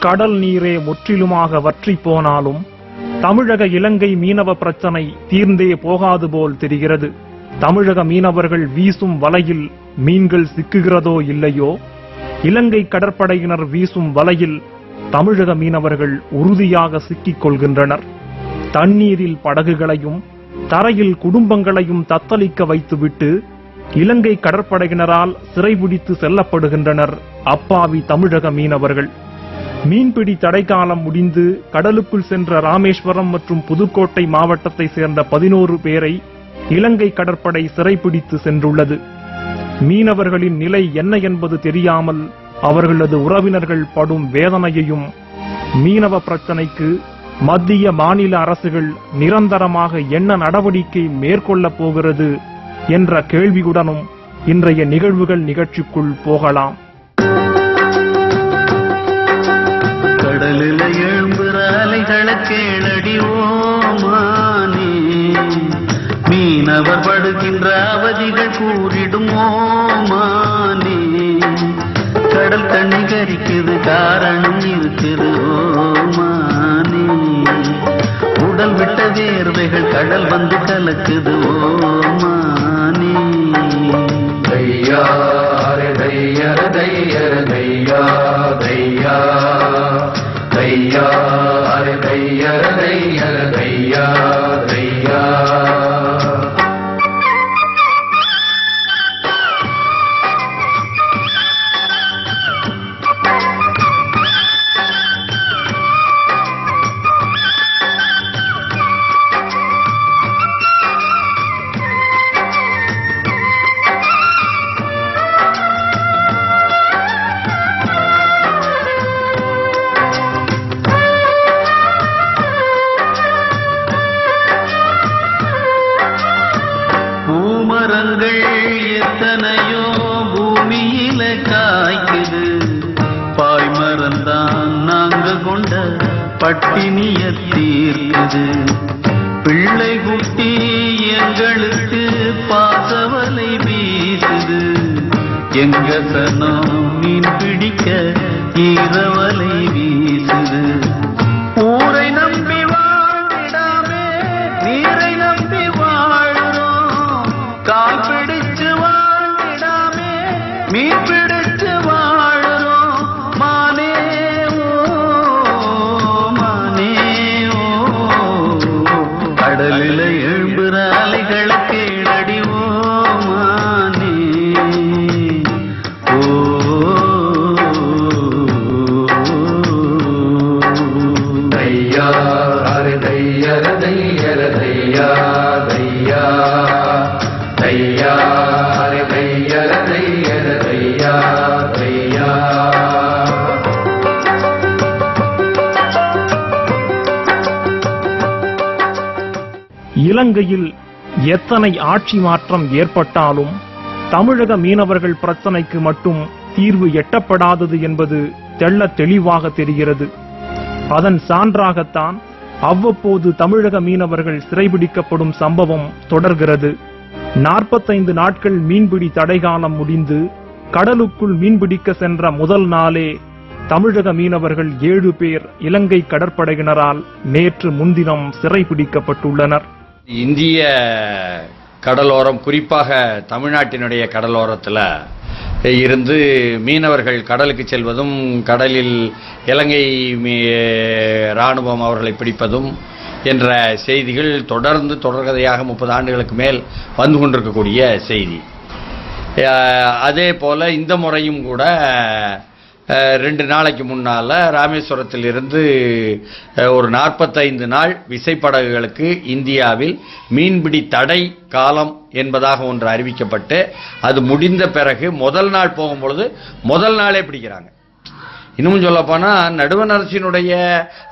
கடல் நீரே முற்றிலுமாக வற்றி போனாலும் தமிழக இலங்கை மீனவ பிரச்சனை தீர்ந்தே போகாது போல் தெரிகிறது. தமிழக மீனவர்கள் வீசும் வலையில் மீன்கள் சிக்குகிறதோ இல்லையோ, இலங்கை கடற்படையினர் வீசும் வலையில் தமிழக மீனவர்கள் உறுதியாக சிக்கிக் கொள்கின்றனர். தண்ணீரில் படகுகளையும் தரையில் குடும்பங்களையும் தத்தளிக்க வைத்துவிட்டு இலங்கை கடற்படையினரால் சிறைபிடித்து செல்லப்படுகின்றனர் அப்பாவி தமிழக மீனவர்கள். மீன்பிடி தடைக்காலம் முடிந்து கடலுக்குள் சென்ற ராமேஸ்வரம் மற்றும் புதுக்கோட்டை மாவட்டத்தை சேர்ந்த 11 பேரை இலங்கை கடற்படை சிறைபிடித்து சென்றுள்ளது. மீனவர்களின் நிலை என்ன என்பது தெரியாமல் அவர்களது உறவினர்கள் படும் வேதனையையும், மீனவ பிரச்சனைக்கு மத்திய மாநில அரசுகள் நிரந்தரமாக என்ன நடவடிக்கை மேற்கொள்ளப் போகிறது என்ற கேள்வியுடனும் இன்றைய நிகழ்வுகள் நிகழ்ச்சிக்குள் போகலாம். கடலில் எழும்புற அலைகளை கேளடி ஓமானே, மீனவர் படுகின்ற அவதிகள் கூறிடும் ஓமானே. கடல் தண்ணி கரிக்குது, காரணம் இருக்குது ஓமானே. உடல் விட்ட வேர்வைகள் கடல் வந்து கலக்குது ஓமானே. தையா தையர தையர தையா தையா தையா தையர தையர தையா தையா. பூமரங்கள் எத்தனையோ பூமியில காய்க்குது, பாய்மரந்தான் நாங்க கொண்ட பட்டினிய தீர்க்குது. பிள்ளை குட்டி எங்களுக்கு பாசவலை வீசுது, எங்க சனம் மீன் பிடிக்க ஈரவலை வீசுது. ஊரை நம்பி வாழ்ந்திடாமே நீரை நம்பி வாழுறோம், கால் பிடிச்சு வாழ்ந்திடாமே மீன் பிடிச்சு வாழுறோம். மானே ஓ மானே ஓ, கடலில எழும்புற அலைகளை கேளடி ஓ மானே. ஓ தையா தையர தையர தையா தையா தையா தையர தையர தையா தையா. இலங்கையில் எத்தனை ஆட்சி மாற்றம் ஏற்பட்டாலும் தமிழக மீனவர்கள் பிரச்சனைக்கு மட்டும் தீர்வு எட்டப்படாதது என்பது தெள்ளத் தெளிவாக தெரிகிறது. அதன் சான்றாகத்தான் அவ்வப்போது தமிழக மீனவர்கள் சிறைபிடிக்கப்படும் சம்பவம் தொடர்கிறது. 45 நாட்கள் மீன்பிடி தடைகாலம் முடிந்து கடலுக்குள் மீன்பிடிக்க சென்ற முதல் நாளே தமிழக மீனவர்கள் 7 பேர் இலங்கை கடற்படையினரால் நேற்று முன்தினம் சிறைபிடிக்கப்பட்டுள்ளனர். இந்திய கடலோரம், குறிப்பாக தமிழ்நாட்டினுடைய கடலோரத்தில் இருந்து மீனவர்கள் கடலுக்கு செல்வதும், கடலில் இலங்கை இராணுவம் அவர்களை பிடிப்பதும் என்ற செய்திகள் தொடர்ந்து தொடர்கதையாக 30 ஆண்டுகளுக்கு மேல் வந்து கொண்டிருக்கக்கூடிய செய்தி. அதே போல் இந்த முறையும் கூட 2 நாளைக்கு முன்னால் ராமேஸ்வரத்தில் இருந்து ஒரு 45 நாள் விசைப்படகுகளுக்கு இந்தியாவில் மீன்பிடி தடை காலம் என்பதாக ஒன்று அறிவிக்கப்பட்டு, அது முடிந்த பிறகு முதல் நாள் போகும்பொழுது முதல் நாளே பிடிக்கிறாங்க. இன்னும் சொல்லப்போனால் நடுவண் அரசினுடைய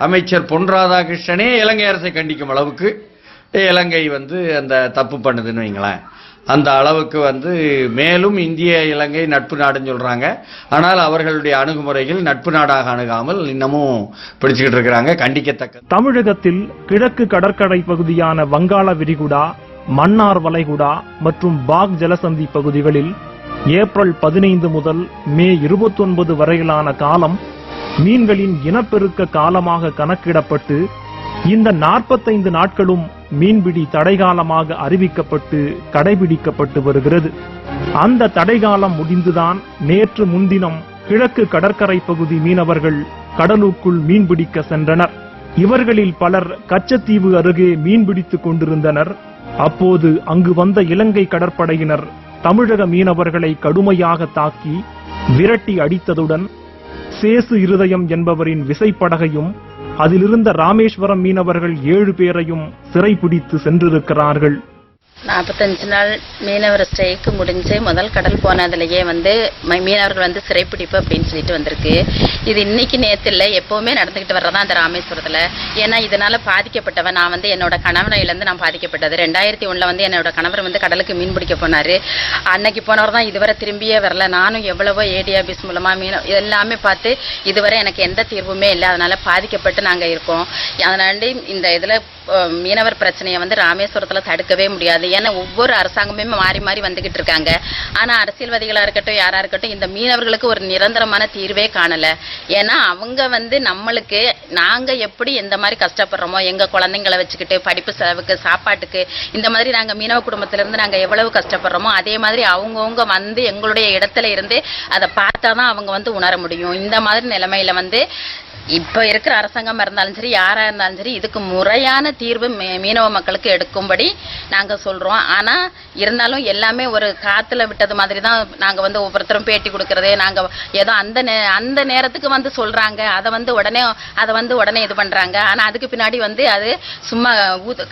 அமைச்சர் பொன் ராதாகிருஷ்ணனே இலங்கை அரசை கண்டிக்கும் அளவுக்கு இலங்கை அந்த தப்பு பண்ணுதுன்னு வைங்களேன். அந்த அளவுக்கு மேலும் இந்திய இலங்கை நட்பு நாடுன்னு சொல்றாங்க. ஆனால் அவர்களுடைய அணுகுமுறைகள் நட்பு நாடாக அணுகாமல் இன்னமும் பிடிச்சுக்கிட்டு இருக்கிறாங்க. கண்டிக்கத்தக்க. தமிழகத்தில் கிழக்கு கடற்கரை பகுதியான வங்காள விரிகுடா, மன்னார் வளைகுடா மற்றும் பாக் ஜலசந்தி பகுதிகளில் ஏப்ரல் 15 முதல் மே 29 வரையிலான காலம் மீன்களின் இனப்பெருக்க காலமாக கணக்கிடப்பட்டு இந்த 45 நாட்களும் மீன்பிடி தடைகாலமாக அறிவிக்கப்பட்டு கடைபிடிக்கப்பட்டு வருகிறது. அந்த தடைகாலம் முடிந்துதான் நேற்று முன்தினம் கிழக்கு கடற்கரை பகுதி மீனவர்கள் கடலுக்குள் மீன்பிடிக்க சென்றனர். இவர்களில் பலர் கச்சத்தீவு அருகே மீன்பிடித்துக் கொண்டிருந்தனர். அப்போது அங்கு வந்த இலங்கை கடற்படையினர் தமிழக மீனவர்களை கடுமையாக தாக்கி விரட்டி அடித்ததுடன் சேசு இருதயம் என்பவரின் விசைப்படகையும் அதிலிருந்த ராமேஸ்வரம் மீனவர்கள் 7 பேரையும் சிறைபிடித்து சென்றிருக்கிறார்கள். 45 நாள் மீனவர் ஸ்ட்ரைக்கு முடிஞ்சு முதல் கடல் போனதுலயே மீனவர்கள் சிறைப்பிடிப்பு அப்படின்னு சொல்லிட்டு வந்திருக்கு. இது இன்னைக்கு நேற்று இல்லை, எப்பவுமே நடந்துகிட்டு வர்றதா அந்த ராமேஸ்வரத்துல. ஏன்னா இதனால பாதிக்கப்பட்டவன் நான் என்னோட கணவரை இழந்து நான் பாதிக்கப்பட்டது. 2001 என்னோட கணவர் கடலுக்கு மீன் பிடிக்க போனாரு. அன்னைக்கு போனவர் தான் இதுவரை திரும்பியே வரல. நானும் எவ்வளவோ ஏடி ஆபீஸ் மூலமா எல்லாமே பார்த்து இதுவரை எனக்கு எந்த தீர்வுமே இல்லை. அதனால பாதிக்கப்பட்டு நாங்க இருக்கோம். அதனால இந்த இதுல மீனவர் பிரச்சனையை ராமேஸ்வரத்துல தடுக்கவே முடியாது. ஏன்னா ஒவ்வொரு அரசாங்கமே மாறி மாறி வந்துகிட்டு இருக்காங்க. ஆனா அரசியல்வாதிகளா இருக்கட்டும் யாரா இருக்கட்டும் இந்த மீனவர்களுக்கு ஒரு நிரந்தரமான தீர்வே காணல. ஏன்னா அவங்க நம்மளுக்கு நாங்க எப்படி எந்த மாதிரி கஷ்டப்படுறோமோ எங்க குழந்தைங்களை வச்சுக்கிட்டு படிப்பு செலவுக்கு சாப்பாட்டுக்கு இந்த மாதிரி நாங்க மீனவ குடும்பத்திலிருந்து நாங்க எவ்வளவு கஷ்டப்படுறோமோ அதே மாதிரி அவங்கவுங்க எங்களுடைய இடத்துல இருந்து அதை பார்த்தாதான் அவங்க உணர முடியும். இந்த மாதிரி நிலைமையில இப்ப இருக்கிற அரசாங்கமா இருந்தாலும் சரி யாரா இருந்தாலும் சரி இதுக்கு முறையான தீர்வு மீனவ மக்களுக்கு எடுக்கும்படி நாங்க சொல்றோம். ஆனா இருந்தாலும் எல்லாமே ஒரு காத்துல விட்டது மாதிரி தான் நாங்க ஒவ்வொருத்தரும் பேட்டி கொடுக்கறது. நாங்க ஏதோ அந்த நேரத்துக்கு சொல்றாங்க, அதை உடனே இது பண்றாங்க. ஆனா அதுக்கு பின்னாடி அது சும்மா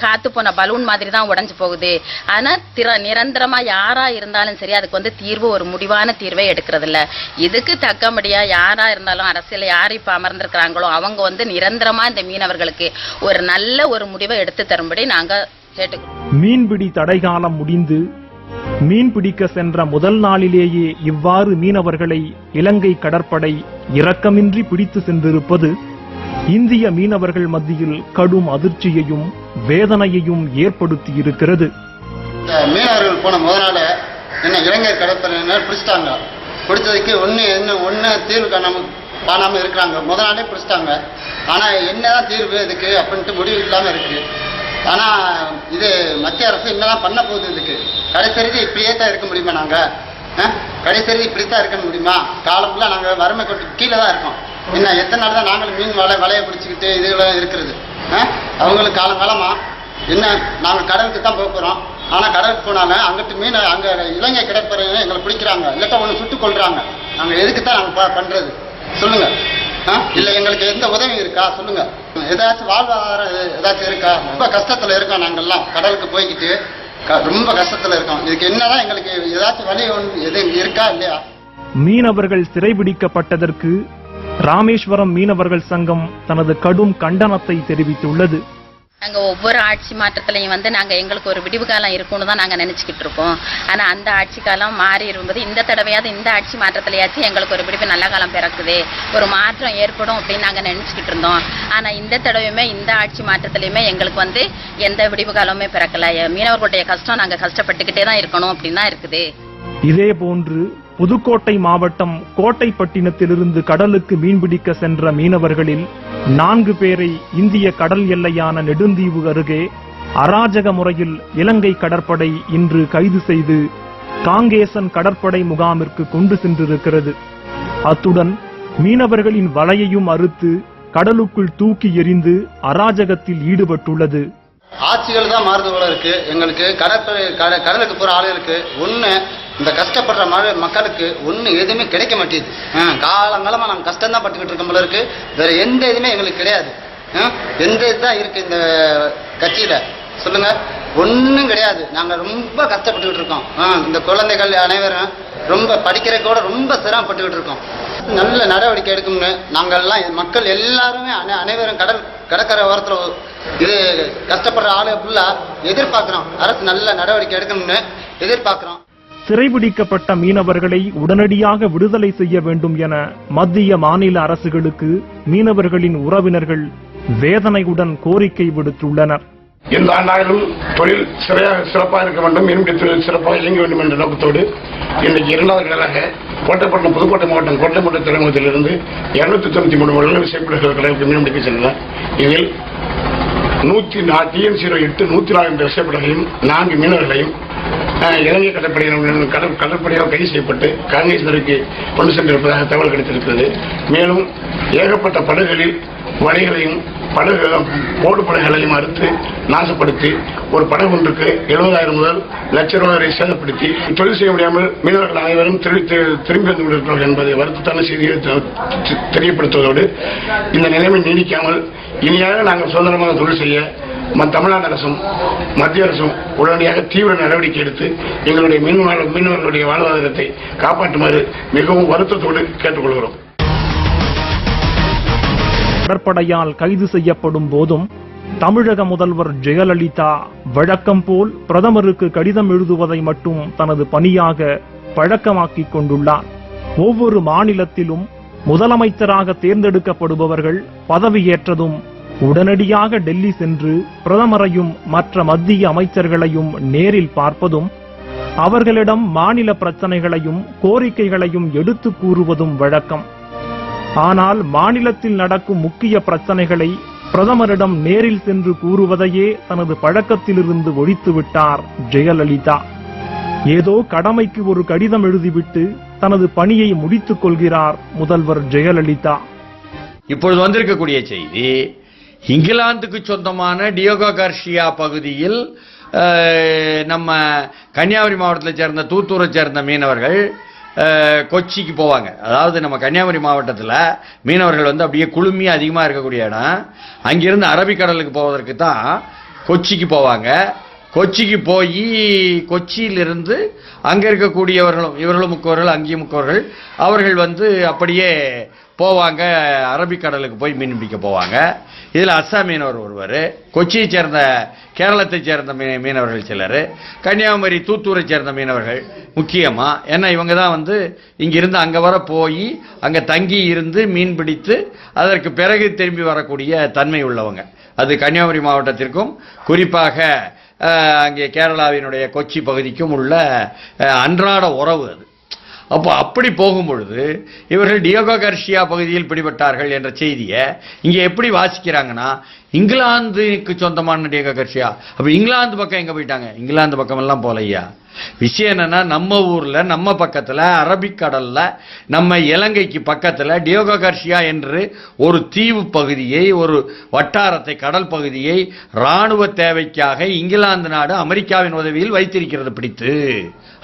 காத்து போன பலூன் மாதிரி தான் உடைஞ்சு போகுது. ஆனா நிரந்தரமா யாரா இருந்தாலும் சரி அதுக்கு தீர்வு ஒரு முடிவான தீர்வை எடுக்கிறது இல்ல. இதுக்கு தக்கபடியா யாரா இருந்தாலும் அரசியல் யார் இப்ப அமர்ந்திருக்கிறாங்க அவங்க நிரந்தரமா இந்த மீனவர்களுக்கு ஒரு நல்ல ஒரு முடிவை எடுத்து தரும்படி நாங்க கேட்டுக்கிறோம். மீன்பிடி தடைகாலம் முடிந்து மீன்பிடிக்க சென்ற முதல் நாளிலேயே இவ்வாறு மீனவர்களை இலங்கை கடற்படை இரக்கமின்றி பிடித்து சென்றிருப்பது இந்திய மீனவர்கள் மத்தியில் கடும் அதிர்ச்சியையும் வேதனையையும் ஏற்படுத்தி இருக்கிறது. மீனவர்கள் போன முதல் நாள் இலங்கை கடற்படையினர் பிடிச்சிட்டாங்க. பிடிச்சதுக்கு ஒன்னு தீர்வு காணாம இருக்கிறாங்க. முதல் நாளே பிடிச்சிட்டாங்க. ஆனா என்னதான் தீர்வு இதுக்கு அப்படின்ட்டு முடிவு இல்லாம இருக்கு. ஆனா இது மத்திய அரசு என்னதான் பண்ண போகுது? இதுக்கு கடைசெறிது இப்படியே தான் இருக்க முடியுமா? நாங்க கடைசெறிது இப்படித்தான் இருக்க முடியுமா? காலம் ஃபுல்லா நாங்க வறுமை கொட்டு கீழே தான் இருக்கோம். எத்தனை நாள் தான் நாங்களும் மீன் வலையை பிடிச்சிக்கிட்டு இதுலாம் இருக்கிறது? அவங்களுக்கு காலங்காலமா நாங்க கடலுக்கு தான் போகிறோம். ஆனா கடலுக்கு போனாலும் அங்கிட்டு மீன் அங்க இலங்கை கடற்படையினர் எங்களை பிடிக்கிறாங்க, இல்லாட்டா ஒண்ணு சுட்டுக் கொள்றாங்க. நாங்க எதுக்கு தான் நாங்க பண்றது சொல்லுங்க? இல்ல எங்களுக்கு எந்த உதவி இருக்கா சொல்லுங்க? ஏதாச்சும் வாழ்வாதாரம் ஏதாச்சும் இருக்கா? ரொம்ப கஷ்டத்துல இருக்கோம். நாங்கெல்லாம் கடலுக்கு போய்கிட்டு ரொம்ப கஷ்டத்துல இருக்கோம். இதுக்கு என்னதான் எங்களுக்கு ஏதாச்சும் வழி எதுவும் இருக்கா இல்லையா? மீனவர்கள் சிறைபிடிக்கப்பட்டதற்கு ராமேஸ்வரம் மீனவர்கள் சங்கம் தனது கடும் கண்டனத்தை தெரிவித்துள்ளது. நாங்க ஒவ்வொரு ஆட்சி மாற்றத்திலையும் நாங்க எங்களுக்கு ஒரு விடிவு காலம் இருக்கும்னு தான் நாங்க நினைச்சுக்கிட்டு இருக்கோம். ஆனா அந்த ஆட்சி காலம் மாறி இருக்கும்போது இந்த தடவையாவது இந்த ஆட்சி மாற்றத்திலேயாச்சும் எங்களுக்கு ஒரு விடிவு நல்ல காலம் பிறக்குது, ஒரு மாற்றம் ஏற்படும் அப்படின்னு நாங்க நினைச்சுக்கிட்டு இருந்தோம். ஆனா இந்த தடவையுமே இந்த ஆட்சி மாற்றத்திலயுமே எங்களுக்கு எந்த விடிவு காலமுமே பிறக்கல. மீனவர்களுடைய கஷ்டம் நாங்க கஷ்டப்பட்டுக்கிட்டே தான் இருக்கணும் அப்படின்னு தான் இருக்குது. இதே போன்று புதுக்கோட்டை மாவட்டம் கோட்டைப்பட்டினத்திலிருந்து கடலுக்கு மீன்பிடிக்க சென்ற மீனவர்களில் 4 பேரை இந்திய கடல் எல்லையான நெடுந்தீவு அருகே அராஜக முறையில் இலங்கை கடற்படை இன்று கைது செய்து காங்கேசன் கடற்படை முகாமிற்கு கொண்டு சென்றிருக்கிறது. அத்துடன் மீனவர்களின் வலையையும் அறுத்து கடலுக்குள் தூக்கி எறிந்து அராஜகத்தில் ஈடுபட்டுள்ளது. ஆட்சிகள் தான் மாறுது போல இருக்கு. எங்களுக்கு கடலுக்கு போற ஆளுகளுக்கு இந்த கஷ்டப்படுற மக்களுக்கு எதுவுமே கிடைக்க மாட்டேங்குது. காலங்காலமா நாங்க கஷ்டம் தான் பட்டுக்கிட்டு இருக்கோம் போல இருக்கு. வேற எந்த இதுவுமே எங்களுக்கு கிடையாது. எந்த இதுதான் இருக்கு இந்த கட்சியில சொல்லுங்க? ஒன்னும் கிடையாது. நாங்க ரொம்ப கஷ்டப்பட்டுக்கிட்டு இருக்கோம். இந்த குழந்தைகள் அனைவரும் ரொம்ப படிக்கிறதுக்கு கூட ரொம்ப சிரமப்பட்டுக்கிட்டு இருக்கோம். நல்ல நடவடிக்கை எடுக்கும்னு நாங்கள்லாம் மக்கள் எல்லாருமே அனைவரும் கடற்கரை ஓரத்துல இது கஷ்டப்படுற ஆளு ஃபுல்லா எதிர்பார்க்கிறோம். அரசு நல்ல நடவடிக்கை எடுக்கணும்னு எதிர்பார்க்கிறோம். சிறைபிடிக்கப்பட்ட மீனவர்களை உடனடியாக விடுதலை செய்ய வேண்டும் என மத்திய மாநில அரசுகளுக்கு மீனவர்களின் உறவினர்கள் வேதனையுடன் கோரிக்கை விடுத்துள்ளனர். எந்த ஆண்டாயிலும் தொழில் சிறப்பாக இருக்க வேண்டும், மீன்பிடி தொழில் சிறப்பாக இயங்க வேண்டும் என்ற நோக்கத்தோடு இன்றைக்கு 2வது கடலாக கோட்டைப்பட்டினம் புதுக்கோட்டை மாவட்டம் கோட்டைப்பட்டினம் துறைமுகத்திலிருந்து 293 வல்லுநர் விசைப்படகுகள் கடலுக்கு மீன்பிடிக்க சென்றன. இதில் 108 104 விசைப்படகையும் 4 மீனவர்களையும் இலங்கை கடற்படையால் கைது செய்யப்பட்டு காங்கேசனருக்கு கொண்டு சென்றிருப்பதாக தகவல் கிடைத்திருக்கிறது. மேலும் ஏகப்பட்ட படகுகளில் வலைகளையும் போடு படகுகளையும் அறுத்து நாசப்படுத்தி ஒரு படகு ஒன்றுக்கு 70,000 முதல் லட்சம் ரூபாய் வரை சேதப்படுத்தி தொழில் செய்ய முடியாமல் மீனவர்கள் அனைவரும் திரும்பி வந்து கொண்டிருக்கிறார்கள் என்பதை வருத்தத்தான செய்தியை தெரியப்படுத்துவதோடு இந்த நிலைமை நீடிக்காமல் இனியாக நாங்கள் சுதந்திரமாக தொழில் செய்ய தமிழ்நாடு அரசும் மத்திய அரசும் உடனடியாக தீவிர நடவடிக்கை எடுத்து எங்களுடைய மீனவர்களுடைய வாழ்வாதாரத்தை காப்பாற்றுமாறு மிகவும் வருத்தத்தோடு கேட்டுக்கொள்கிறோம். கடற்படையால் கைது செய்யப்படும் போதும் தமிழக முதல்வர் ஜெயலலிதா வழக்கம் போல் பிரதமருக்கு கடிதம் எழுதுவதை மட்டும் தனது பணியாக பழக்கமாக்கிக் கொண்டுள்ளார். ஒவ்வொரு மாநிலத்திலும் முதலமைச்சராக தேர்ந்தெடுக்கப்படுபவர்கள் பதவியேற்றதும் உடனடியாக டெல்லி சென்று பிரதமரையும் மற்ற மத்திய அமைச்சர்களையும் நேரில் பார்ப்பதும் அவர்களிடம் மாநில பிரச்சனைகளையும் கோரிக்கைகளையும் எடுத்துக் கூறுவதும் வழக்கம். ஆனால் மாநிலத்தில் நடக்கும் முக்கிய பிரச்சனைகளை பிரதமரிடம் நேரில் சென்று கூறுவதையே தனது பழக்கத்திலிருந்து ஒழித்துவிட்டார் ஜெயலலிதா. ஏதோ கடமைக்கு ஒரு கடிதம் எழுதிவிட்டு தனது பணியை முடித்துக் கொள்கிறார் முதல்வர் ஜெயலலிதா. இப்பொழுது வந்திருக்கக்கூடிய செய்தி, இங்கிலாந்துக்கு சொந்தமான டியோகோ கார்சியா பகுதியில் நம்ம கன்னியாகுமரி மாவட்டத்தில் சேர்ந்த தூத்தூரை சேர்ந்த மீனவர்கள் கொச்சிக்கு போவாங்க. அதாவது நம்ம கன்னியாகுமரி மாவட்டத்தில் மீனவர்கள் வந்து அப்படியே குளுமி அதிகமாக இருக்கக்கூடிய இடம். அங்கிருந்து அரபிக்கடலுக்கு போவதற்கு தான் கொச்சிக்கு போவாங்க. கொச்சிக்கு போய் கொச்சியிலிருந்து அங்கே இருக்கக்கூடியவர்களும் இவர்களும் முக்கவர்கள் அங்கேயும் முக்கவர்கள் அவர்கள் வந்து அப்படியே போவாங்க, அரபிக்கடலுக்கு போய் மீன் பிடிக்க போவாங்க. இதில் அஸ்ஸாம் மீனவர் ஒருவர், கொச்சியை சேர்ந்த கேரளத்தை சேர்ந்த மீனவர்கள் சிலர், கன்னியாகுமரி தூத்தூரை சேர்ந்த மீனவர்கள் முக்கியமாக. ஏன்னா இவங்க தான் வந்து இங்கிருந்து அங்கே வர போய் அங்கே தங்கி இருந்து மீன் பிடித்து அதற்கு பிறகு திரும்பி வரக்கூடிய தன்மை உள்ளவங்க. அது கன்னியாகுமரி மாவட்டத்திற்கும் குறிப்பாக அங்கே கேரளாவினுடைய கொச்சி பகுதிக்கும் உள்ள அன்றாட உறவு அது. அப்போ அப்படி போகும்பொழுது இவர்கள் டியோகோ கார்சியா பகுதியில் பிடிபட்டார்கள் என்ற செய்தியை இங்கே எப்படி வாசிக்கிறாங்கன்னா, இங்கிலாந்துக்கு சொந்தமான டியோகோ கார்சியா. அப்போ இங்கிலாந்து பக்கம் எங்கே போயிட்டாங்க? இங்கிலாந்து பக்கமெல்லாம் போலையா. விஷயம் என்னன்னா, நம்ம ஊர்ல நம்ம பக்கத்துல அரபிக்கடல்ல நம்ம இலங்கைக்கு பக்கத்துல டியோகோ கார்சியா என்று ஒரு தீவு பகுதியை, ஒரு வட்டாரத்தை, கடல் பகுதியை ராணுவ தேவைக்காக இங்கிலாந்து நாடு அமெரிக்காவின் உதவியில் வைத்திருக்கிறது பிடித்து.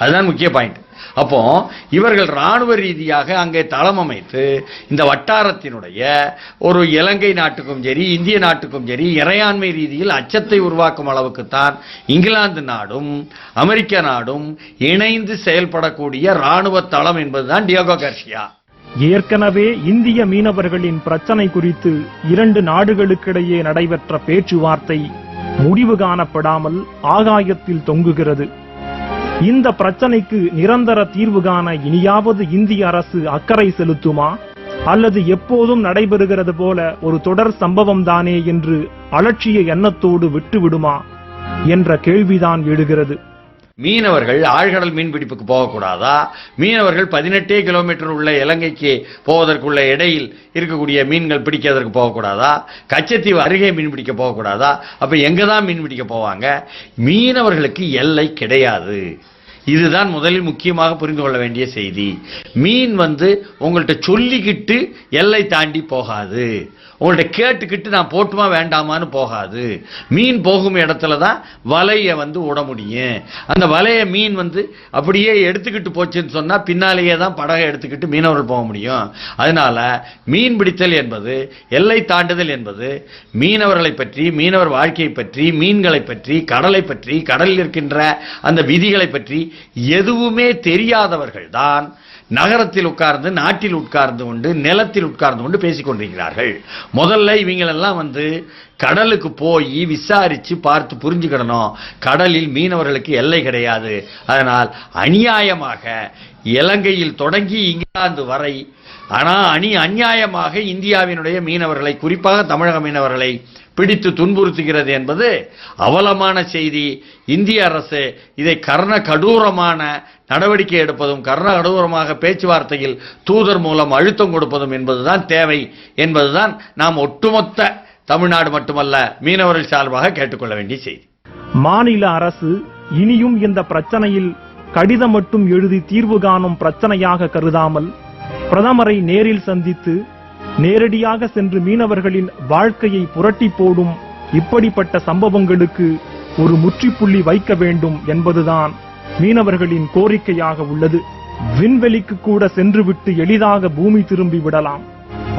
அதுதான் முக்கிய பாயிண்ட். அப்போ இவர்கள் ராணுவ ரீதியாக அங்கே தளம் அமைத்து இந்த வட்டாரத்தினுடைய ஒரு இலங்கை நாட்டுக்கும் சரி இந்திய நாட்டுக்கும் சரி இறையாண்மை ரீதியில் அச்சத்தை உருவாக்கும் அளவுக்குத்தான் இங்கிலாந்து நாடும் அமெரிக்க நாடும் இணைந்து செயல்படக்கூடிய ராணுவ தளம் என்பதுதான் டியோகோ கார்சியா. ஏற்கனவே இந்திய மீனவர்களின் பிரச்சனை குறித்து 2 நாடுகளுக்கிடையே நடைபெற்ற பேச்சுவார்த்தை முடிவு காணப்படாமல் ஆகாயத்தில் தொங்குகிறது. இந்த பிரச்சனைக்கு நிரந்தர தீர்வு காண இனியாவது இந்திய அரசு அக்கறை செலுத்துமா, அல்லது எப்போதும் நடைபெறுகிறது போல ஒரு தொடர் சம்பவம் தானே என்று அலட்சிய எண்ணத்தோடு விட்டுவிடுமா என்ற கேள்விதான் எழுகிறது. மீனவர்கள் ஆழ்கடல் மீன்பிடிப்புக்கு போகக்கூடாதா? மீனவர்கள் 18 கிலோமீட்டர் உள்ள இலங்கைக்கு போவதற்குள்ள இடையில் இருக்கக்கூடிய மீன்கள் பிடிக்கிறதற்கு போகக்கூடாதா? கச்சத்தீவு அருகே மீன் பிடிக்க போகக்கூடாதா? அப்ப எங்க தான் மீன் பிடிக்க போவாங்க? மீனவர்களுக்கு எல்லை கிடையாது. இதுதான் முதலில் முக்கியமாக புரிந்து கொள்ள வேண்டிய செய்தி. மீன் வந்து உங்கள்கிட்ட சொல்லிக்கிட்டு எல்லை தாண்டி போகாது, உங்கள்கிட்ட கேட்டுக்கிட்டு நான் போட்டுமா வேண்டாமான்னு போகாது. மீன் போகும் இடத்துல தான் வலையை வந்து விட முடியும். அந்த வலையை மீன் வந்து அப்படியே எடுத்துக்கிட்டு போச்சுன்னு சொன்னால் பின்னாலேயே தான் படகை எடுத்துக்கிட்டு மீனவர்கள் போக முடியும். அதனால மீன் பிடித்தல் என்பது, எல்லை தாண்டுதல் என்பது மீனவர்களை பற்றி, மீனவர் வாழ்க்கையை பற்றி, மீன்களை பற்றி, கடலை பற்றி, கடலில் இருக்கின்ற அந்த விதிகளை பற்றி எதுவுமே தெரியாதவர்கள் தான் நகரத்தில் உட்கார்ந்து, நாட்டில் உட்கார்ந்து கொண்டு, நிலத்தில் உட்கார்ந்து கொண்டு பேசிக் கொண்டிருக்கிறார்கள். முதல்ல இவங்களெல்லாம் வந்து கடலுக்கு போய் விசாரிச்சு பார்த்து புரிஞ்சுக்கிடணும். கடலில் மீனவர்களுக்கு எல்லை கிடையாது. அதனால் அநியாயமாக இலங்கையில் தொடங்கி இங்கிலாந்து வரை அநியாயமாக இந்தியாவினுடைய மீனவர்களை, குறிப்பாக தமிழக மீனவர்களை பிடித்து துன்புறுத்துகிறது என்பது அவலமான செய்தி. இந்திய அரசு இதை கடூரமான நடவடிக்கை எடுப்பதும், கடூரமாக பேச்சுவார்த்தையில் தூதர் மூலம் அழுத்தம் கொடுப்பதும் என்பதுதான் தேவை என்பதுதான் நாம் ஒட்டுமொத்த தமிழ்நாடு மட்டுமல்ல மீனவர்கள் சார்பாக கேட்டுக்கொள்ள வேண்டிய செய்தி. மாநில அரசு இனியும் இந்த பிரச்சனையில் கடிதம் மட்டும் எழுதி தீர்வு காணும் பிரச்சனையாக கருதாமல் பிரதமரை நேரில் சந்தித்து நேரடியாக சென்று மீனவர்களின் வாழ்க்கையை புரட்டி போடும் இப்படிப்பட்ட சம்பவங்களுக்கு ஒரு முற்றுப்புள்ளி வைக்க வேண்டும் என்பதுதான் மீனவர்களின் கோரிக்கையாக உள்ளது. விண்வெளிக்கு கூட சென்றுவிட்டு எளிதாக பூமி திரும்பி விடலாம்.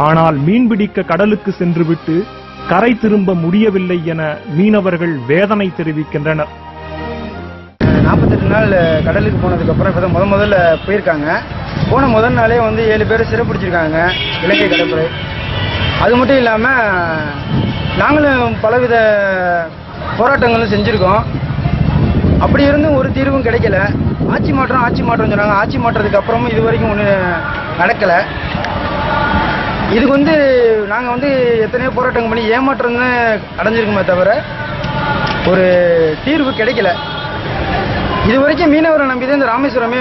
ஆனால் மீன்பிடிக்க கடலுக்கு சென்றுவிட்டு கரை திரும்ப முடியவில்லை என மீனவர்கள் வேதனை தெரிவிக்கின்றனர். 48 நாள் கடலுக்கு போனதுக்கு அப்புறம் இப்பதான் முதல்ல போயிருக்காங்க. போன முதல் நாளே 7 பேர் சிறைப்பிடிச்சிருக்காங்க இலங்கை கடற்படை. அது மட்டும் இல்லாம நாங்களும் பலவித போராட்டங்களும் செஞ்சிருக்கோம். அப்படி இருந்தும் ஒரு தீர்வும் கிடைக்கல. ஆட்சி மாற்றம் சொன்னாங்க. ஆட்சி மாற்றத்துக்கு அப்புறமும் இது வரைக்கும் ஒண்ணு நடக்கல. இதுக்கு நாங்க எத்தனையோ போராட்டங்கள் பண்ணி ஏமாற்றம் அடைஞ்சிருக்குமே தவிர ஒரு தீர்வு கிடைக்கல. இதுவரைக்கும் மீனவரை நம்பிதான் இந்த ராமேஸ்வரமே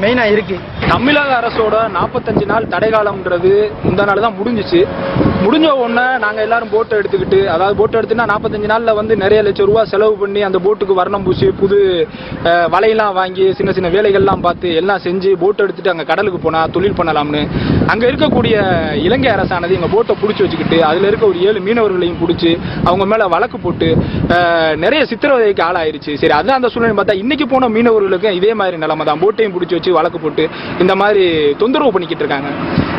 மெயினா இருக்கு. தமிழக அரசோட 45 நாள் தடை காலம்ன்றது இந்த நாள் தான் முடிஞ்சிச்சு. முடிஞ்ச உடனே நாங்கள் எல்லாரும் போட்டை எடுத்துக்கிட்டு, அதாவது போட்டை எடுத்துன்னா 45 நாளில் நிறைய லட்சம் ரூபா செலவு பண்ணி அந்த போட்டுக்கு வர்ணம் பூசி புது வலையெல்லாம் வாங்கி சின்ன சின்ன வேலைகள்லாம் பார்த்து எல்லாம் செஞ்சு போட்டை எடுத்துட்டு அங்கே கடலுக்கு போனால் தொழில் பண்ணலாம்னு அங்கே இருக்கக்கூடிய இலங்கை அரசானது எங்கள் போட்டை பிடிச்சி வச்சுக்கிட்டு அதில் இருக்க ஒரு 7 மீனவர்களையும் பிடிச்சி அவங்க மேலே வழக்கு போட்டு நிறைய சித்திரவதைக்கு ஆளாயிருச்சு. சரி, அதுதான் அந்த சூழ்நிலை பார்த்தா இன்னைக்கு போன மீனவர்களுக்கு இதே மாதிரி நிலைமை தான். போட்டையும் பிடிச்சி வச்சு வழக்கு போட்டு இந்த மாதிரி தொந்தரவு பண்ணிக்கிட்டு இருக்காங்க.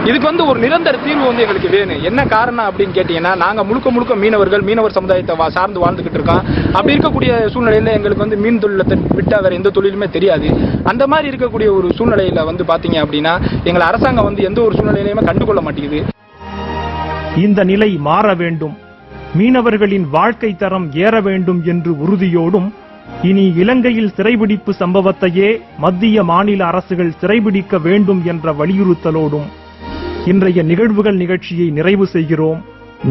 இதுக்கு ஒரு நிரந்தர தீர்வு எங்களுக்கு வேணும். என்ன காரணம் அப்படின்னு கேட்டீங்கன்னா, நாங்க முழுக்க மீனவர் சமுதாயத்தை சார்ந்து வாழ்ந்துகிட்டு இருக்கோம். அப்படி இருக்கக்கூடிய சூழ்நிலையில எங்களுக்கு மீன் தொழிலை விட்டா வேற எந்த தொழிலுமே தெரியாது. அந்த மாதிரி இருக்கக்கூடிய ஒரு சூழ்நிலையில பாத்தீங்க அப்படின்னா எங்களை அரசாங்கம் எந்த ஒரு சூழ்நிலையிலுமே கண்டுகொள்ள மாட்டேங்குது. இந்த நிலை மாற வேண்டும், மீனவர்களின் வாழ்க்கை தரம் ஏற வேண்டும் என்று உறுதியோடும் இனி இலங்கையில் சிறைபிடிப்பு சம்பவத்தையே மத்திய மாநில அரசுகள் சிறைபிடிக்க வேண்டும் என்ற வலியுறுத்தலோடும் இன்றைய நிகழ்வுகள் நிகழ்ச்சியை நிறைவு செய்கிறோம்.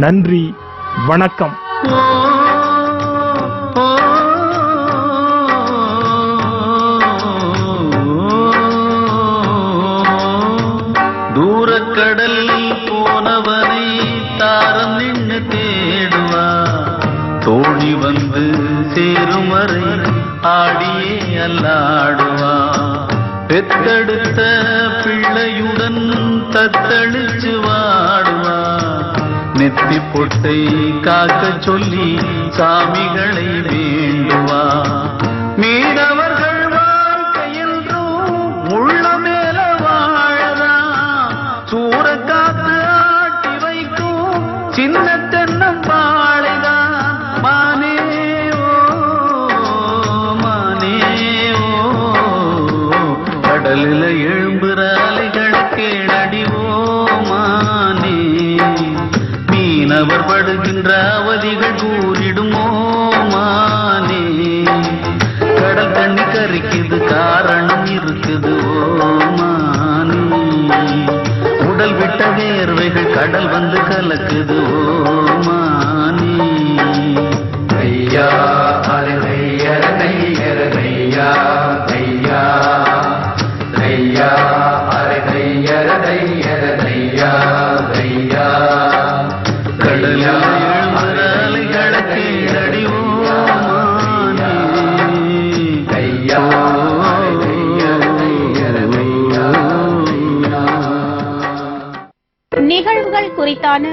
நன்றி, வணக்கம். தூரக்கடல் போனவனை தாரம் நின்று தேடுவா, தோழி சேரும் வரை ஆடியே அல்லாடுவா, பெத்தெடுத்த பிள்ளையுடன் தத்தளிச்சு வாடுவா, நெத்தி பொட்டை காக்க சொல்லி சாமிகளை வேண்டுவா. மீனவர்கள் வாழ்க்கையென்றும் உள்ள மேல வாழதா, சூறக்காத்து ஆட்டி வைக்கும் சின்ன தென்னம் பாழைதான். மானே கடலில் எழும்புற அலைகளை கேளடிவோமானே, மீனவர் படுகின்ற அவதிகள் கூறிடுமோமானே. கடல் தண்ணி கரிக்குது காரணம் இருக்குது ஓமானே, உடல் விட்ட வேர்வைகள் கடல் கலக்குது ஓமானே. ஐயா அரே தையர தையர தையா தையா தையா அரே தையர தையர தையா தையா, கடலில் எழும்புற அலைகளை கேளடிவோமானே. தையா நிகழ்வுகள் குறித்தான